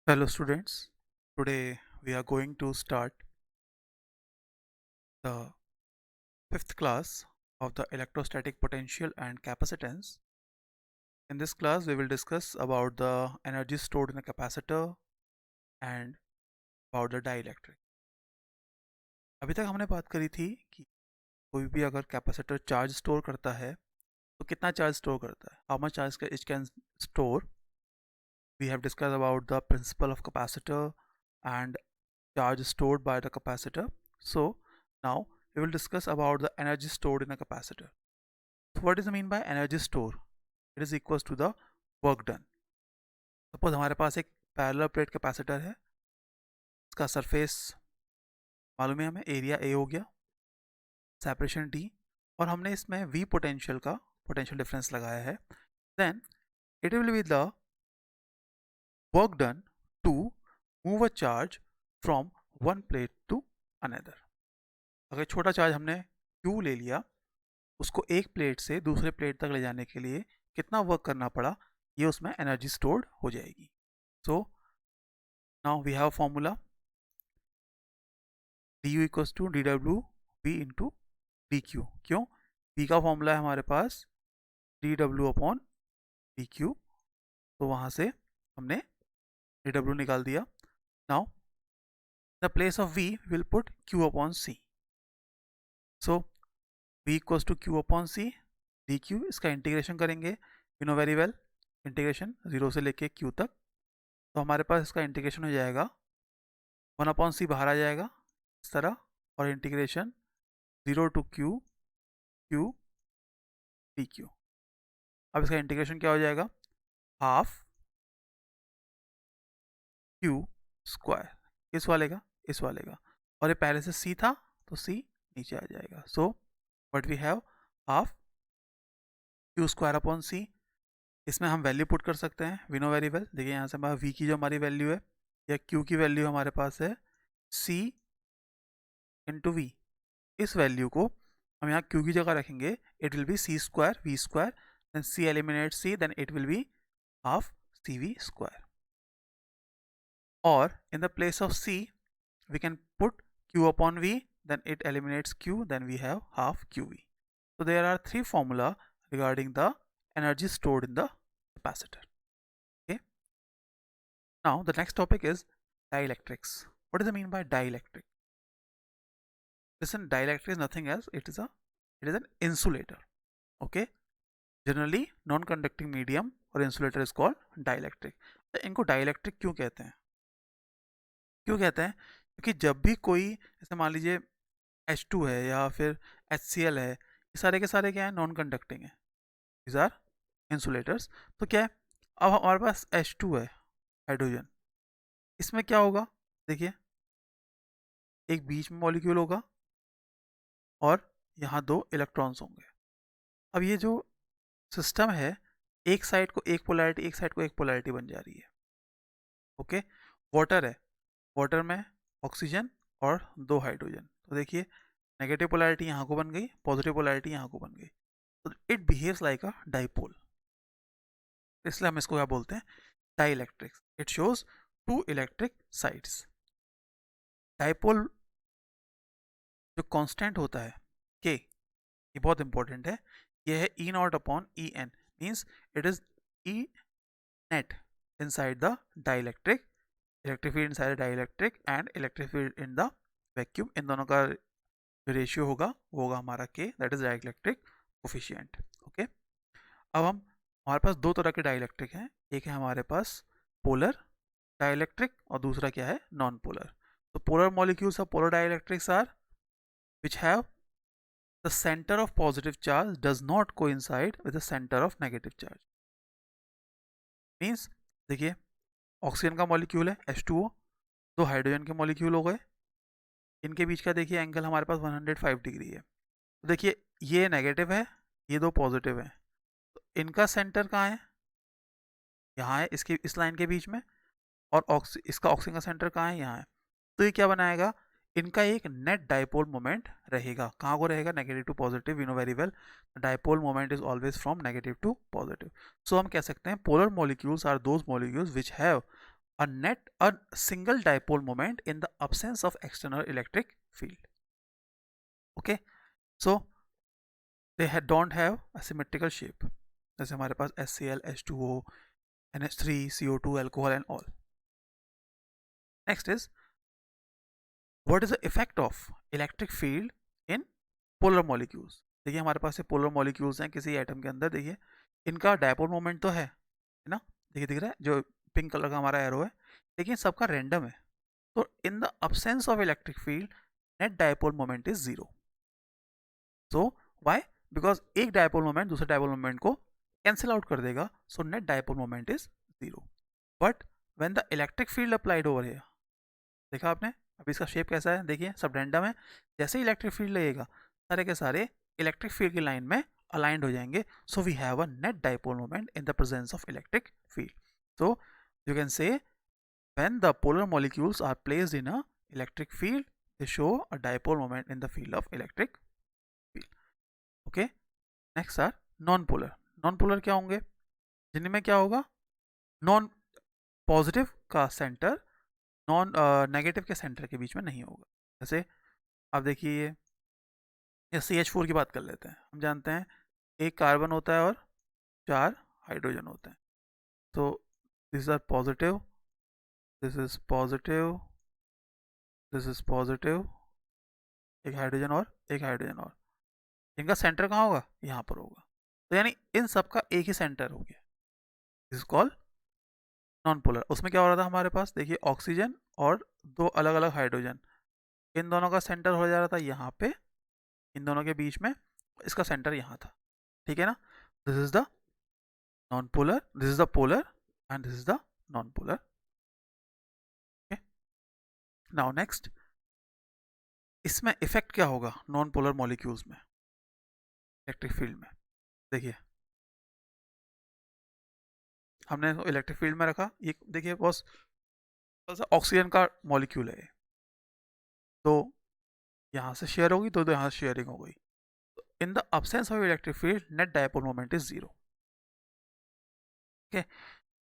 Hello students, today we are going to start the fifth class of the electrostatic potential and capacitance. In this class we will discuss about the energy stored in a capacitor and about the dielectric. अभी तक हमने बात करी थी कि कोई भी अगर कैपेसिटर चार्ज स्टोर करता है तो कितना चार्ज स्टोर करता है, how much charge it can store. We have discussed about the principle of capacitor and charge stored by the capacitor. So now we will discuss about the energy stored in a capacitor. So what does it mean by energy store? It is equals to the work done. Suppose हमारे पास एक parallel plate capacitor है, इसका surface मालूम है हमें, area A हो गया, separation D, और हमने इसमें वी पोटेंशियल का पोटेंशियल डिफरेंस लगाया है. Then it will be the work done to move a charge from one plate to another. अगर छोटा चार्ज हमने Q ले लिया, उसको एक प्लेट से दूसरे प्लेट तक ले जाने के लिए कितना वर्क करना पड़ा, ये उसमें एनर्जी स्टोर्ड हो जाएगी. So now we have formula du equals to dw v into dq. क्यों? v का फॉर्मूला है हमारे पास dw अपॉन dq, तो वहाँ से हमने dw निकाल दिया. Now the place of v will put q upon c. So v equals to q upon c dq. इसका इंटीग्रेशन करेंगे, you know very well, integration 0 से लेके q तक, तो हमारे पास इसका इंटीग्रेशन हो जाएगा 1 अपॉन सी बाहर आ जाएगा इस तरह, और integration 0 to q q dq. अब इसका इंटीग्रेशन क्या हो जाएगा, हाफ q स्क्वायर, इस वाले का इस वाले का, और ये पहले से c था तो c नीचे आ जाएगा. So what we have, half q square upon c. इसमें हम वैल्यू पुट कर सकते हैं, वी नो वेरी वेल. देखिए यहाँ से हमारा v की जो हमारी वैल्यू है या q की वैल्यू हमारे पास है c इंटू वी. इस वैल्यू को हम यहाँ q की जगह रखेंगे, it will be c square v square, then c eliminate c, then it will be half cv square. Or in the place of c we can put q upon v, then it eliminates q, then we have half qv. So there are three formula regarding the energy stored in the capacitor. Okay, now the next topic is dielectrics. What does it mean by dielectric? Listen, dielectric is nothing else, it is an insulator. Okay, generally non-conducting medium or insulator is called dielectric. तो इनको dielectric क्यों कहते हैं? क्यों कहते हैं? क्योंकि जब भी कोई, जैसे मान लीजिए H2 है या फिर HCl है, ये सारे के सारे क्या है, नॉन कंडक्टिंग है, दीज आर इंसुलेटर्स. तो क्या है, अब हमारे पास H2 है, हाइड्रोजन, इसमें क्या होगा, देखिए एक बीच में मॉलिक्यूल होगा और यहाँ दो इलेक्ट्रॉन्स होंगे. अब ये जो सिस्टम है, एक साइड को एक पोलैरिटी, एक साइड को एक पोलैरिटी बन जा रही है. ओके, वाटर है, वाटर में ऑक्सीजन और दो हाइड्रोजन, तो देखिए नेगेटिव पोलैरिटी यहाँ को बन गई, पॉजिटिव पोलैरिटी यहाँ को बन गई, तो it behaves like a dipole. इसलिए हम इसको क्या बोलते हैं, dielectrics. It shows two electric sides. Dipole जो कांस्टेंट होता है के, ये बहुत इंपॉर्टेंट है, ये है E naught upon E N, means it is E net inside the dielectric, electric field inside the dielectric and electric field in the vacuum. इन दोनों का जो रेशियो होगा वो होगा हमारा के, that is dielectric coefficient. Okay, अब हमारे पास दो तरह के डाइइलेक्ट्रिक हैं, एक है हमारे पास पोलर डाइइलेक्ट्रिक और दूसरा क्या है, नॉन पोलर. तो polar molecules of polar dielectrics are which have the center of positive charge does not coincide with the center of negative charge. Means देखिए ऑक्सीजन का मॉलिक्यूल है H2O, दो हाइड्रोजन के मॉलिक्यूल हो गए, इनके बीच का देखिए एंगल हमारे पास 105 डिग्री है. तो देखिए ये नेगेटिव है, ये दो पॉजिटिव है, तो इनका सेंटर कहाँ है, यहाँ है, इसके इस लाइन के बीच में, और इसका ऑक्सीजन का सेंटर कहाँ है, यहाँ है. तो ये क्या बनाएगा, इनका एक नेट डाइपोल मोमेंट रहेगा. कहाँ को रहेगा, negative to positive. You know very well, dipole moment is always from negative to positive. So हम कह सकते हैं polar molecules are those molecules which have a single dipole moment in the absence of external electric field. Okay, so they don't have a symmetrical shape. जैसे हमारे पास HCl, H2O, NH3, CO2, alcohol and all. Next is, what is the effect of electric field in polar molecules? देखिए हमारे पास ये polar molecules हैं किसी atom के अंदर. देखिए इनका डायपोल मोमेंट तो है ना, देखिए दिख रहा है जो पिंक कलर का हमारा एरो है, लेकिन सबका रैंडम है. तो in the absence of electric field net dipole moment is zero. So why? Because एक डायपोल मोमेंट दूसरे डायपोल मोमेंट को कैंसिल आउट कर देगा. So net dipole moment is zero. But when the electric field applied over here, देखा आपने अभी इसका shape कैसा है, देखिए सब रैंडम है. जैसे ही इलेक्ट्रिक फील्ड लगेगा सारे के सारे इलेक्ट्रिक फील्ड की लाइन में अलाइंड हो जाएंगे. So we have a net dipole moment in the presence of electric field. So you can say when the polar molecules are placed in a electric field, they show a dipole moment in the field of electric field. Okay, next are non-polar. Non-polar क्या होंगे, जिनमें क्या होगा, non positive का centre non negative के centre के बीच में नहीं होगा. जैसे आप देखिए ये CH4 की बात कर लेते हैं. हम जानते हैं एक कार्बन होता है और 4 हाइड्रोजन होते हैं. तो this are positive, this is positive, this is positive, एक हाइड्रोजन और एक हाइड्रोजन और. इनका सेंटर कहाँ होगा, यहाँ पर होगा. तो यानी इन सब का एक ही सेंटर हो गया. This is called non polar. उसमें क्या हो रहा था हमारे पास, देखिए ऑक्सीजन और दो अलग अलग हाइड्रोजन, इन दोनों का सेंटर हो जा रहा था यहाँ पे, इन दोनों के बीच में इसका सेंटर यहाँ था. ठीक है ना. This is the non polar, this is the polar and this is the non polar. Now next, इसमें इफेक्ट क्या होगा नॉन पोलर मॉलिक्यूल्स में इलेक्ट्रिक फील्ड में. देखिए हमने इलेक्ट्रिक फील्ड में रखा, ये देखिए बॉस ऑक्सीजन का मॉलिक्यूल है, तो यहाँ से शेयर होगी तो यहाँ से शेयरिंग हो गई. In the absence of electric field net dipole moment is zero. Okay,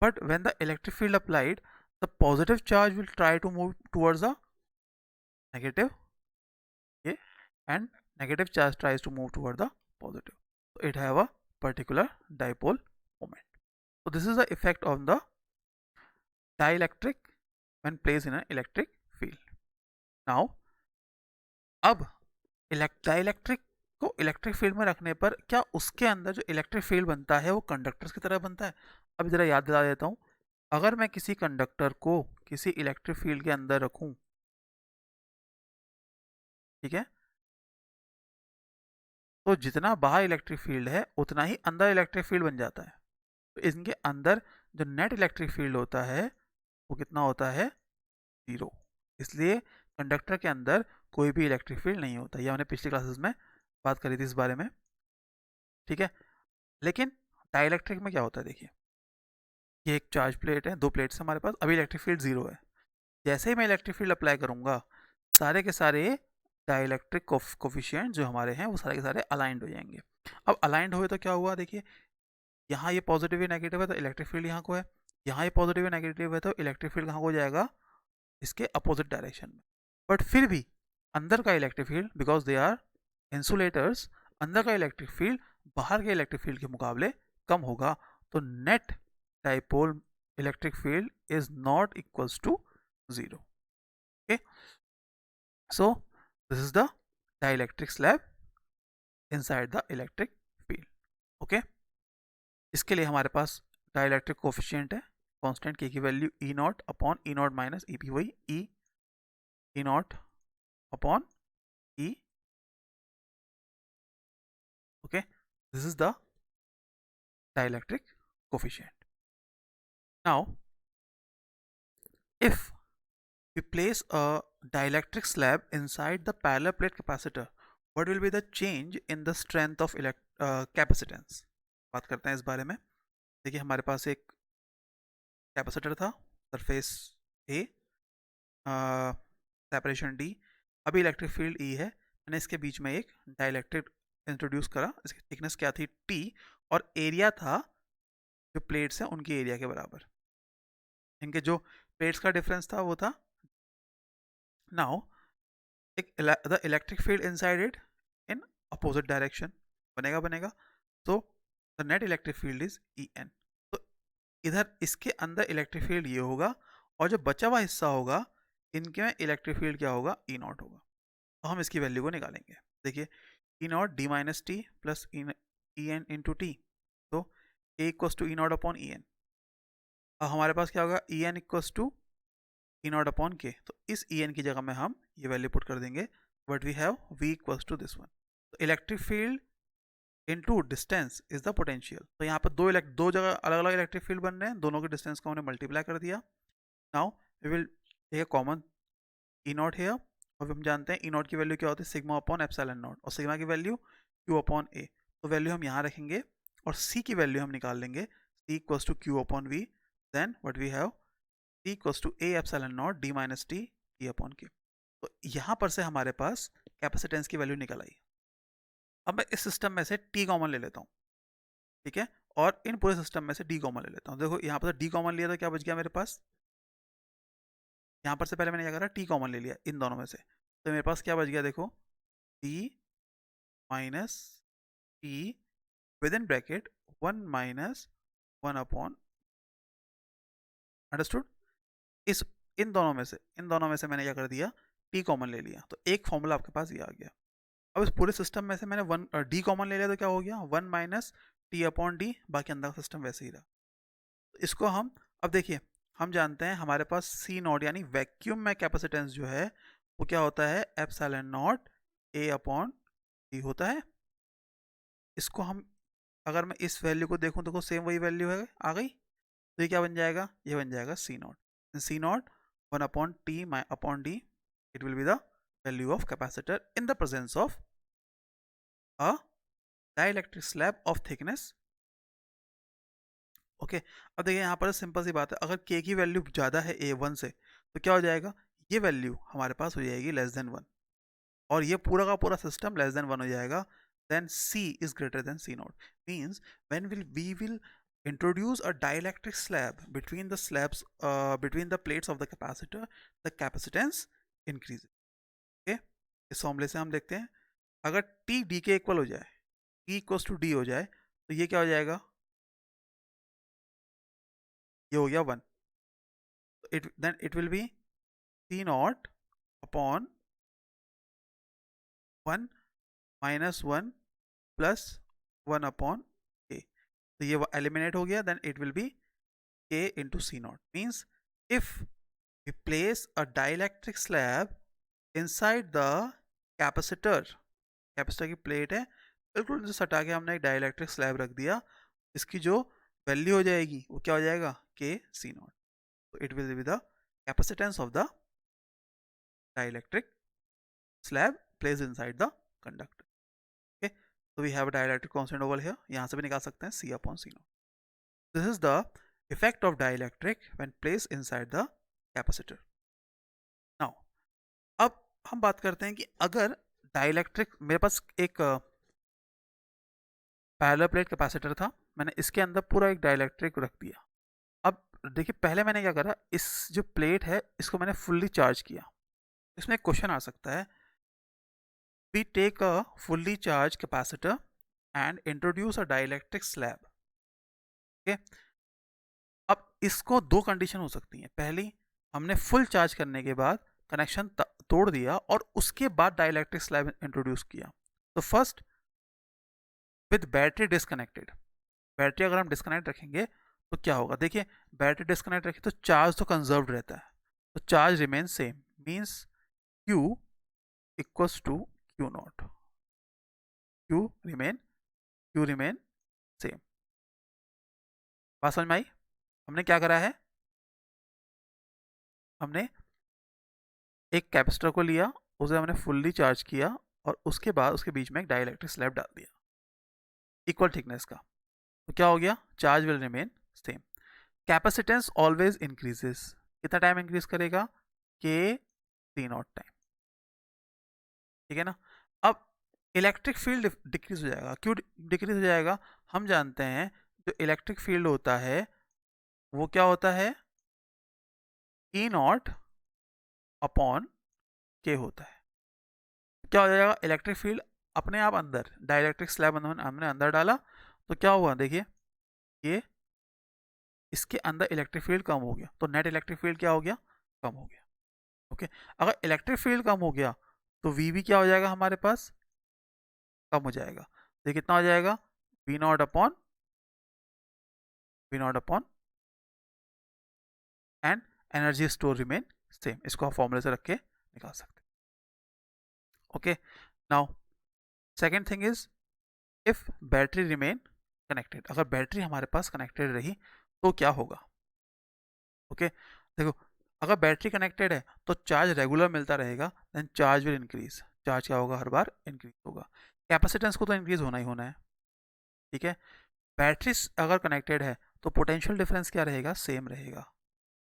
but when the electric field applied, the positive charge will try to move towards the negative, okay, and negative charge tries to move toward the positive. So it have a particular dipole moment. So this is the effect of the dielectric when placed in an electric field. Now अब dielectric को electric field में रखने पर क्या उसके अंदर जो electric field बनता है वो कंडक्टर्स की तरह बनता है. अब जरा याद दिला देता हूँ, अगर मैं किसी कंडक्टर को किसी इलेक्ट्रिक फील्ड के अंदर रखूं, ठीक है, तो जितना बाहर इलेक्ट्रिक फील्ड है उतना ही अंदर इलेक्ट्रिक फील्ड बन जाता है. तो इनके अंदर जो नेट इलेक्ट्रिक फील्ड होता है वो कितना होता है, जीरो. इसलिए कंडक्टर के अंदर कोई भी इलेक्ट्रिक फील्ड नहीं होता. ये हमने पिछली क्लासेस में बात करी थी इस बारे में. ठीक है, लेकिन डाइलेक्ट्रिक में क्या होता है, देखिए ये एक चार्ज प्लेट है, दो प्लेट्स हमारे पास, अभी इलेक्ट्रिक फील्ड जीरो है. जैसे ही मैं इलेक्ट्रिक फील्ड अप्लाई करूंगा सारे के सारे डाइलेक्ट्रिक कोफिशिएंट जो हमारे हैं वो सारे के सारे अलाइंड हो जाएंगे. अब अलाइंड हुए तो क्या हुआ, देखिए यहाँ ये पॉजिटिव या नेगेटिव है तो इलेक्ट्रिक फील्ड यहाँ को है, यहाँ ये पॉजिटिव या नेगेटिव है तो इलेक्ट्रिक फील्ड कहाँ को जाएगा, इसके अपोजिट डायरेक्शन में. बट फिर भी अंदर का electric field, because they are insulators, अंदर का इलेक्ट्रिक फील्ड बाहर के इलेक्ट्रिक फील्ड के मुकाबले कम होगा. तो net dipole electric field is not equals to zero. Okay, so this is the dielectric slab inside the electric field. Okay, इसके लिए हमारे पास डाइलेक्ट्रिक कोफिशिएंट है कांस्टेंट के की value E naught upon E naught minus E P, वही E naught upon E. Okay, this is the dielectric coefficient. Now if we place a dielectric slab inside the parallel plate capacitor, what will be the change in the strength of capacitance. बात करते हैं इस बारे में. देखिए हमारे पास एक capacitor था, सरफेस ए, सेपरेशन डी, अभी इलेक्ट्रिक फील्ड ई है, मैंने इसके बीच में एक डाइलेक्ट्रिक इंट्रोड्यूस करा. इसकी थिकनेस क्या थी, टी, और एरिया था जो प्लेट्स हैं उनके एरिया के बराबर. इनके जो प्लेट्स का डिफरेंस था वो था, now the electric field inside it in opposite direction बनेगा, तो the net electric field is E N. तो इधर इसके अंदर इलेक्ट्रिक फील्ड ये होगा, और जो बचा हुआ हिस्सा होगा इनके में इलेक्ट्रिक फील्ड क्या होगा, ई नॉट होगा। तो हम इसकी वैल्यू को निकालेंगे। देखिए E naught D minus T plus E N into T, तो A equals to E naught upon E N. अब हमारे पास क्या होगा, E N equals to E naught upon K, तो इस ई एन की जगह में हम ये वैल्यू पुट कर देंगे, but we have V equals to this one. तो electric field into distance is the potential. तो यहाँ पर दो जगह अलग अलग इलेक्ट्रिक फील्ड बन रहे हैं, दोनों के डिस्टेंस को हमने मल्टीप्लाई कर दिया। Now we will take a common E naught here, और हम जानते हैं ई नॉट की वैल्यू क्या होती है, सिग्मा अपॉन एप्सिलॉन नॉट, और सिग्मा की वैल्यू क्यू अपॉन ए। तो वैल्यू हम यहाँ रखेंगे, और सी की वैल्यू हम निकाल लेंगे, C equals to Q upon V, then what we have C equals to A epsilon naught D minus T E upon K. तो यहाँ पर से हमारे पास कैपेसिटेंस की वैल्यू निकल आई। अब मैं इस सिस्टम में से टी कॉमन ले लेता हूँ, ठीक है, और इन पूरे सिस्टम में से डी कॉमन ले लेता हूँ। देखो यहाँ पर डी कॉमन लिया तो क्या बच गया मेरे पास, यहाँ पर से पहले मैंने क्या करा, टी कॉमन ले लिया इन दोनों में से, तो मेरे पास क्या बच गया, देखो T minus T with in bracket 1 minus 1 upon, understood. इस इन दोनों में से मैंने क्या कर दिया, टी कॉमन ले लिया, तो एक फॉर्मूला आपके पास ये आ गया। अब इस पूरे सिस्टम में से मैंने वन डी कॉमन ले लिया, तो क्या हो गया 1 माइनस टी अपॉन डी, बाकी अंदर का सिस्टम वैसे ही रहा। तो इसको हम, अब देखिए हम जानते हैं हमारे पास सी नॉट यानी वैक्यूम में कैपेसिटेंस जो है वो क्या होता है, epsilon not a upon D होता है। इसको हम अगर मैं इस वैल्यू को देखूं तो सेम वही वैल्यू है आ गई, तो ये क्या बन जाएगा, ये बन जाएगा C naught. C naught 1 upon T upon D, it will be the value of capacitor in the presence of a dielectric slab of thickness. Okay, अब देखिए यहाँ पर सिंपल सी बात है, अगर के की वैल्यू ज़्यादा है ए वन से तो क्या हो जाएगा, ये वैल्यू हमारे पास हो जाएगी लेस देन 1, और ये पूरा का पूरा सिस्टम लेस देन 1 हो जाएगा। then C is greater than C naught, means when we will introduce a dielectric slab between the between the plates of the capacitor, the capacitance increases। okay, इस फॉर्मूले से हम देखते हैं, अगर T D के इक्वल हो जाए, T इक्वल्स टू D हो जाए, तो ये क्या हो जाएगा, ये हो गया 1, then it will be C naught upon 1 minus 1 plus 1 upon A। तो ये एलिमिनेट हो गया, then it will be K into C naught, means if we place a dielectric slab inside the capacitor, capacitor की plate है, बिल्कुल जो सटा के हमने एक डाइलेक्ट्रिक स्लैब रख दिया, इसकी जो वैल्यू हो जाएगी वो क्या हो जाएगा, K C naught। तो it will be the capacitance of the dielectric slab placed inside the conductor। okay, so we have a dielectric constant over here, यहाँ से भी निकाल सकते हैं C upon C naught। This is the effect of dielectric when placed inside the capacitor। now अब हम बात करते हैं कि अगर डाइलेक्ट्रिक, मेरे पास एक पैरेलल प्लेट कैपेसिटर था, मैंने इसके अंदर पूरा एक डाइलेक्ट्रिक रख दिया। अब देखिए पहले मैंने क्या करा, इस जो प्लेट है इसको मैंने फुल्ली चार्ज किया। इसमें एक क्वेश्चन आ सकता है, we take a fully charged capacitor and introduce a dielectric slab। okay? अब इसको दो कंडीशन हो सकती हैं, पहली हमने फुल चार्ज करने के बाद कनेक्शन तोड़ दिया और उसके बाद डाइलेक्ट्रिक स्लैब इंट्रोड्यूस किया। तो first with battery disconnected, battery अगर हम डिस्कनेक्ट रखेंगे तो क्या होगा, देखिए बैटरी डिस्कनेक्ट रखें तो चार्ज तो कंजर्व रहता है, तो charge remain same, means Q equals to Q naught, Q remain same. बात समझ में आई, हमने क्या करा है, हमने एक कैपेसिटर को लिया, उसे हमने फुल्ली चार्ज किया और उसके बाद उसके बीच में एक डाइलेक्ट्रिक स्लैब डाल दिया इक्वल थिकनेस का, तो क्या हो गया, charge will remain same. Capacitance always increases, कितना टाइम इंक्रीज करेगा, K C नॉट टाइम, ठीक है ना। अब इलेक्ट्रिक फील्ड डिक्रीज हो जाएगा, क्यों डिक्रीज हो जाएगा, हम जानते हैं जो इलेक्ट्रिक फील्ड होता है वो क्या होता है, ई नॉट अपॉन के होता है। क्या हो जाएगा, इलेक्ट्रिक फील्ड अपने आप अंदर, डाइलेक्ट्रिक स्लैब हमने अंदर डाला तो क्या हुआ, देखिए ये इसके अंदर इलेक्ट्रिक फील्ड कम हो गया, तो नेट इलेक्ट्रिक फील्ड क्या हो गया, कम हो गया। ओके, अगर इलेक्ट्रिक फील्ड कम हो गया तो वी भी क्या हो जाएगा हमारे पास, कम हो जाएगा। तो कितना हो जाएगा, V naught upon and energy store remain same. इसको आप फॉर्मूले से रख के निकाल सकते हैं। Okay, now second thing is if battery remain connected, अगर बैटरी हमारे पास कनेक्टेड रही तो क्या होगा। ओके, देखो अगर बैटरी कनेक्टेड है तो चार्ज रेगुलर मिलता रहेगा, then charge will increase, charge क्या होगा, हर बार इंक्रीज होगा। कैपेसिटेंस को तो इंक्रीज होना ही होना है, ठीक है। बैटरी अगर कनेक्टेड है तो पोटेंशियल डिफरेंस क्या रहेगा, सेम रहेगा।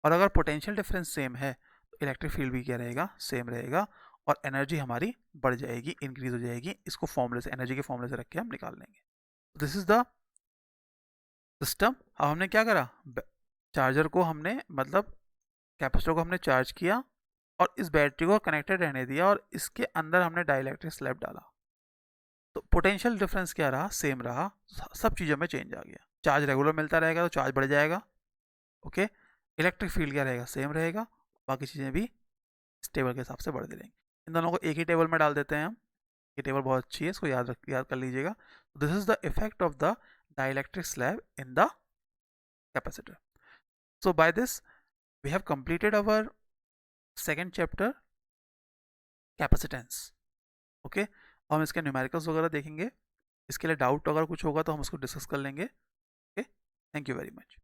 और अगर पोटेंशियल डिफरेंस सेम है तो इलेक्ट्रिक फील्ड भी क्या रहेगा, सेम रहेगा, और एनर्जी हमारी बढ़ जाएगी, इंक्रीज हो जाएगी। इसको फॉर्मूले से, एनर्जी के फॉर्मूले से रख के हम निकाल लेंगे। This is the system. अब हमने क्या करा, चार्जर को हमने मतलब कैपेसिटर को हमने चार्ज किया और इस बैटरी को कनेक्टेड रहने दिया और इसके अंदर हमने डाइलेक्ट्रिक स्लैब डाला, तो पोटेंशियल डिफरेंस क्या रहा, सेम रहा। सब चीज़ों में चेंज आ गया, चार्ज रेगुलर मिलता रहेगा तो चार्ज बढ़ जाएगा। ओके, इलेक्ट्रिक फील्ड क्या रहेगा, सेम रहेगा, बाकी चीज़ें भी इस टेबल के हिसाब से बढ़ देंगे। इन दोनों को एक ही टेबल में डाल देते हैं हम, ये टेबल बहुत अच्छी है, इसको याद कर लीजिएगा। This is the effect of the dielectric slab in the capacitor. So by this we have completed our second chapter capacitance. Okay, हम इसके न्यूमेरिकल्स वगैरह देखेंगे, इसके लिए डाउट अगर कुछ होगा तो हम उसको डिस्कस कर लेंगे। Okay, thank you very much.